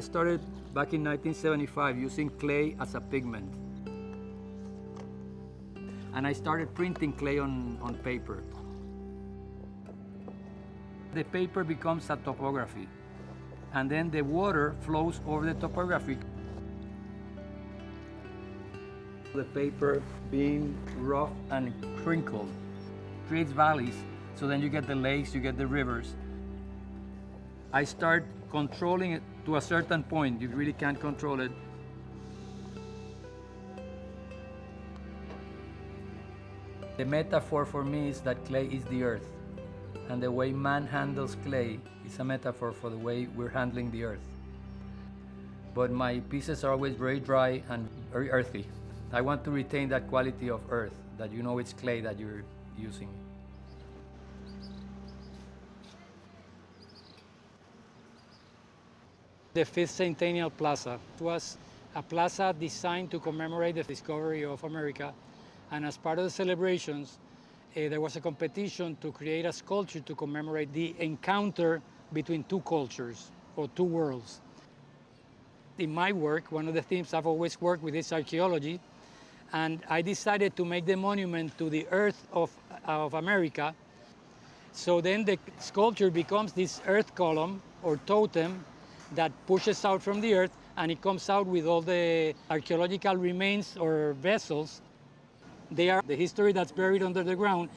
I started back in 1975 using clay as a pigment. And I started printing clay on paper. The paper becomes a topography, and then the water flows over the topography. The paper being rough and crinkled creates valleys, so then you get the lakes, you get the rivers. I start controlling it to a certain point. You really can't control it. The metaphor for me is that clay is the earth, and the way man handles clay is a metaphor for the way we're handling the earth. But my pieces are always very dry and very earthy. I want to retain that quality of earth, that you know it's clay that you're using. The fifth Centennial Plaza was a plaza designed to commemorate the discovery of America. And as part of the celebrations, there was a competition to create a sculpture to commemorate the encounter between two cultures or two worlds. In my work, one of the themes I've always worked with is archaeology, and I decided to make the monument to the earth of America. So then the sculpture becomes this earth column or totem that pushes out from the earth, and it comes out with all the archaeological remains or vessels. They are the history that's buried under the ground.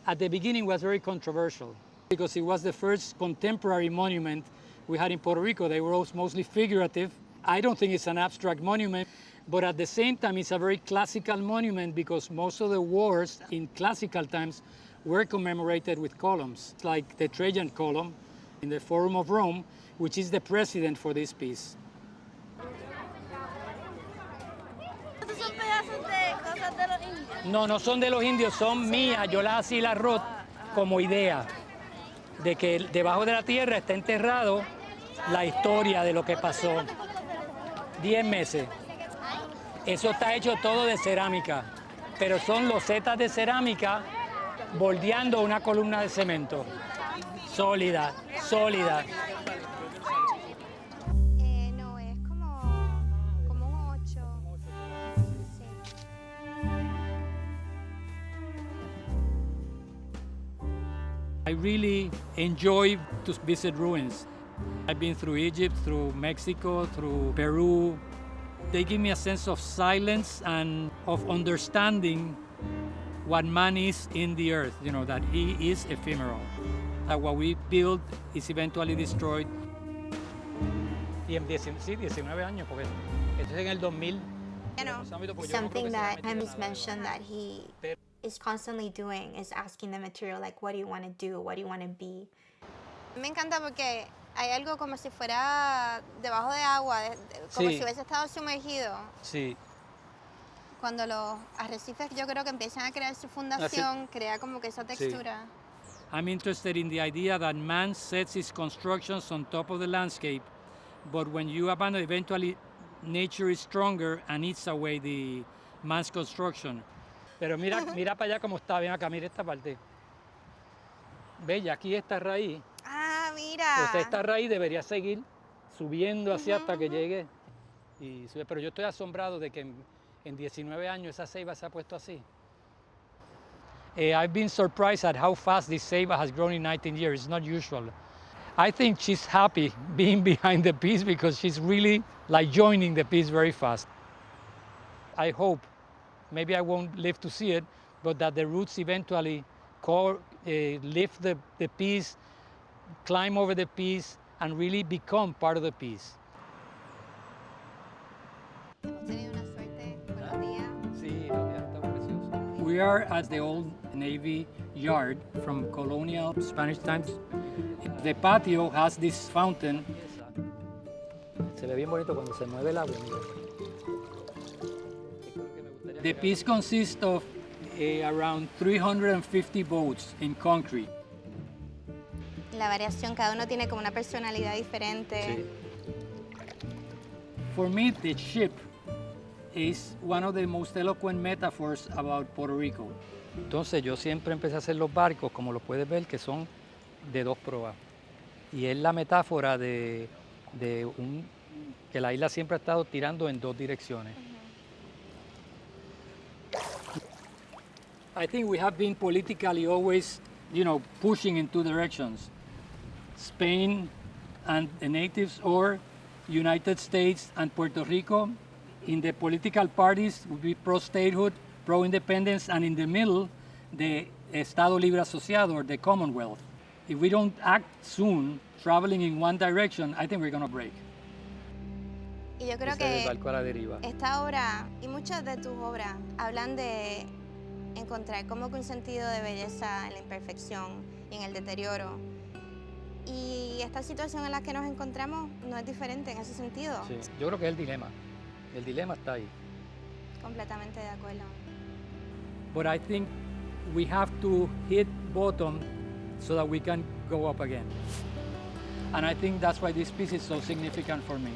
At the beginning, it was very controversial because it was the first contemporary monument we had in Puerto Rico. They were mostly figurative. I don't think it's an abstract monument, but at the same time, it's a very classical monument because most of the wars in classical times were commemorated with columns, like the Trajan column in the Forum of Rome, which is the precedent for this piece. No, no son de los indios, son mías. Yo las así las rot como idea de que debajo de la tierra está enterrado la historia de lo que pasó. 10 meses. Eso está hecho todo de cerámica, pero son losetas de cerámica bordeando una columna de cemento. Sólida, sólida. No, es como un 8. Sí. I really enjoy to visit ruins. I've been through Egypt, through Mexico, through Peru. They give me a sense of silence and of understanding what man is in the earth, you know, that he is ephemeral. That what we build is eventually destroyed. Y en 19 años, porque esto es en el 2000. You know, something that James mentioned that he is constantly doing is asking the material, like, what do you want to do? What do you want to be? Me encanta porque hay algo como si fuera debajo de agua, como si hubiese estado sumergido. Sí. Cuando los arrecifes yo creo que empiezan a crear su fundación, crea como que esa textura. I'm interested in the idea that man sets his constructions on top of the landscape, but when you abandon, eventually nature is stronger and eats away the man's construction. Pero mira, mira para allá cómo está, ven acá, mira esta parte. Ve, ya aquí esta raíz. Ah, mira. Pues esta raíz debería seguir subiendo hacia hasta que llegue. Y sube. Pero yo estoy asombrado de que en 19 años esa ceiba se ha puesto así. I've been surprised at how fast this ceiba has grown in 19 years. It's not usual. I think she's happy being behind the piece because she's really like joining the piece very fast. I hope, maybe I won't live to see it, but that the roots eventually lift the piece, climb over the piece, and really become part of the piece. We are at the old Navy yard from colonial Spanish times. The patio has this fountain. Se ve bien bonito cuando se mueve el agua. The piece consists of around 350 boats in concrete. La variación, cada uno tiene como una personalidad diferente. Sí. For me, the ship is one of the most eloquent metaphors about Puerto Rico. Entonces yo siempre empecé a hacer los barcos, como lo puedes ver, que son de 2 proas. Y es la metáfora que la isla siempre ha estado tirando en dos direcciones. I think we have been politically always, pushing in two directions. Spain and the natives, or United States and Puerto Rico. In the political parties would be pro-statehood, pro-independence, and in the middle, the Estado Libre Asociado, or the Commonwealth. If we don't act soon, traveling in one direction, I think we're going to break. Y yo creo que esta obra y muchas de tus obras hablan de encontrar como que un sentido de belleza en la imperfección y en el deterioro. Y esta situación en la que nos encontramos no es diferente en ese sentido. Sí, yo creo que es el dilema. El dilema está ahí. Completamente de acuerdo. But I think we have to hit bottom so that we can go up again. And I think that's why this piece is so significant for me.